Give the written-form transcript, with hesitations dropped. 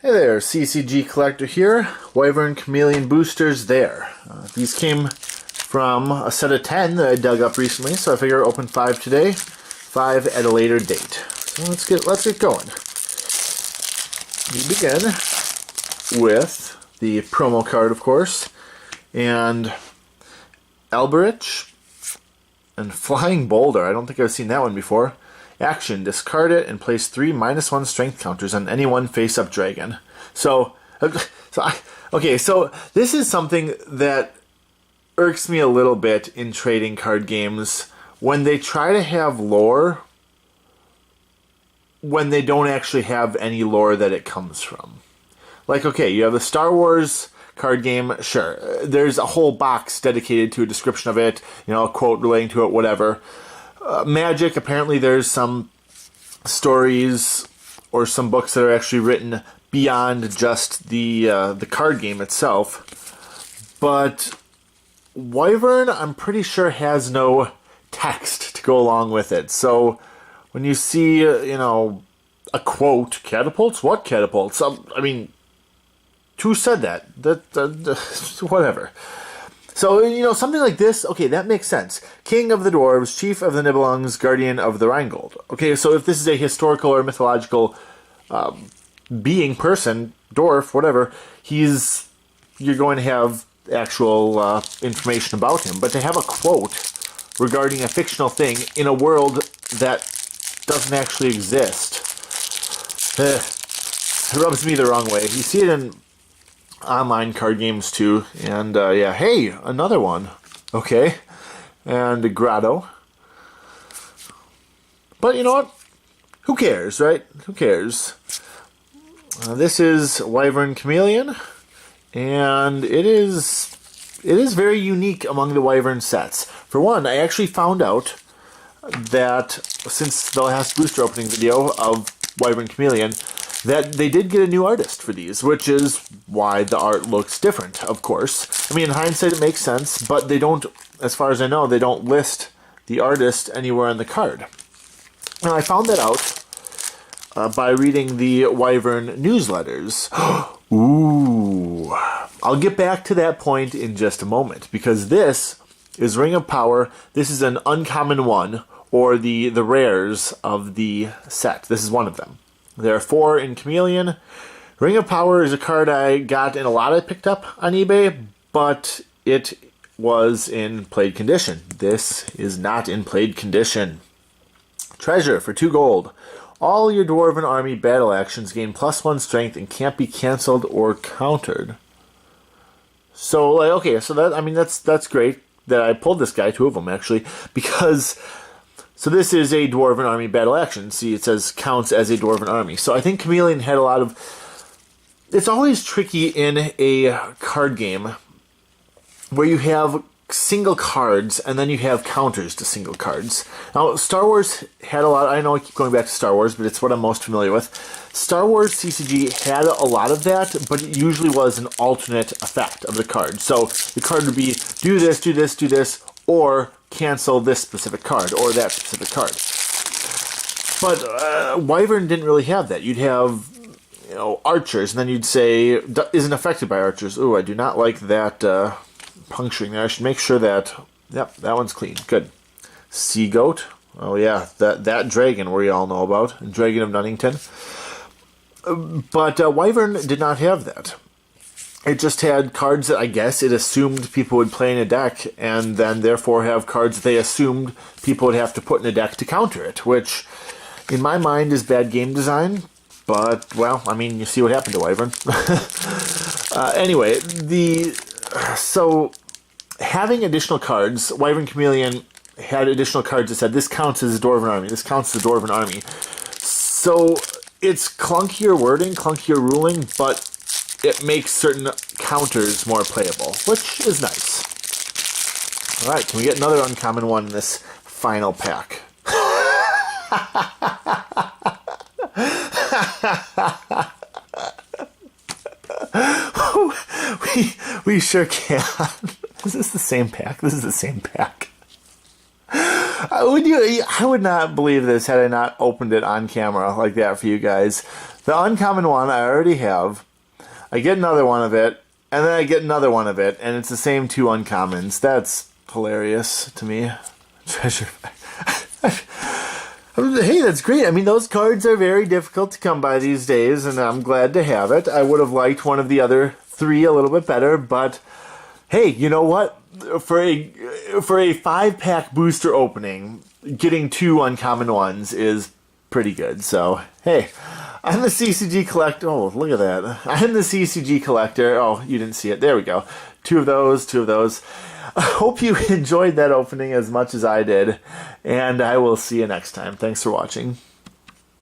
Hey there, CCG Collector here. Wyvern Chameleon boosters there. These came from a set of 10 that I dug up recently, so I figure I'll open 5 today, 5 at a later date. So let's get going. We begin with the promo card, of course, and Alberich and Flying Boulder. I don't think I've seen that one before. Action, discard it and place 3 -1 strength counters on any one face-up dragon. So this is something that irks me a little bit in trading card games when they try to have lore when they don't actually have any lore that it comes from. Like, okay, you have the Star Wars card game, sure. There's a whole box dedicated to a description of it, a quote relating to it, whatever. Magic, apparently there's some stories or some books that are actually written beyond just the card game itself. But Wyvern, I'm pretty sure, has no text to go along with it. So when you see, a quote, catapults? What catapults? I mean, who said that? Whatever. So, something like this, okay, that makes sense. King of the Dwarves, Chief of the Nibelungs, Guardian of the Rheingold. Okay, so if this is a historical or mythological being, person, dwarf, whatever, you're going to have actual information about him. But to have a quote regarding a fictional thing in a world that doesn't actually exist, it rubs me the wrong way. You see it in online card games too, and yeah, hey, another one. Okay, and Grotto. But you know what? Who cares, right? Who cares? This is Wyvern Chameleon, and it is very unique among the Wyvern sets. For one, I actually found out that since the last booster opening video of Wyvern Chameleon, that they did get a new artist for these, which is why the art looks different, of course. I mean, in hindsight, it makes sense, but they don't, as far as I know, they don't list the artist anywhere on the card. Now, I found that out by reading the Wyvern newsletters. Ooh. I'll get back to that point in just a moment, because this is Ring of Power. This is an uncommon one, or the rares of the set. This is one of them. There are 4 in Chameleon. Ring of Power is a card I got in a lot I picked up on eBay, but it was in played condition. This is not in played condition. Treasure for 2 gold. All your Dwarven Army battle actions gain +1 strength and can't be cancelled or countered. So, okay, so that's great that I pulled this guy, 2 of them actually, because... So this is a Dwarven Army battle action. See, it says counts as a Dwarven Army. So I think Chameleon had a lot of... It's always tricky in a card game where you have single cards and then you have counters to single cards. Now, Star Wars had a lot... I know I keep going back to Star Wars, but it's what I'm most familiar with. Star Wars CCG had a lot of that, but it usually was an alternate effect of the card. So the card would be, do this, do this, do this, or cancel this specific card, or that specific card. But Wyvern didn't really have that. You'd have, archers, and then you'd say, isn't affected by archers. Ooh, I do not like that puncturing there. I should make sure that, yep, that one's clean. Good. Sea Goat. Oh yeah, that dragon we all know about. Dragon of Nunnington. But Wyvern did not have that. It just had cards that I guess it assumed people would play in a deck, and then therefore have cards that they assumed people would have to put in a deck to counter it, which in my mind is bad game design. But, well, I mean, you see what happened to Wyvern. Anyway, so having additional cards, Wyvern Chameleon had additional cards that said this counts as a Dwarven Army, this counts as a Dwarven Army. So it's clunkier wording, clunkier ruling, but it makes certain counters more playable, which is nice. Alright, can we get another uncommon one in this final pack? we sure can. Is this the same pack? This is the same pack. I would not believe this had I not opened it on camera like that for you guys. The uncommon one I already have. I get another one of it, and then I get another one of it, and it's the same 2 uncommons. That's hilarious to me. Treasure. Hey, that's great. I mean, those cards are very difficult to come by these days, and I'm glad to have it. I would have liked one of the other 3 a little bit better, but hey, you know what? For a 5-pack booster opening, getting 2 uncommon ones is pretty good. So, hey, I'm the CCG collector. Oh, look at that. I'm the CCG collector. Oh, you didn't see it. There we go. 2 of those, 2 of those. I hope you enjoyed that opening as much as I did, and I will see you next time. Thanks for watching.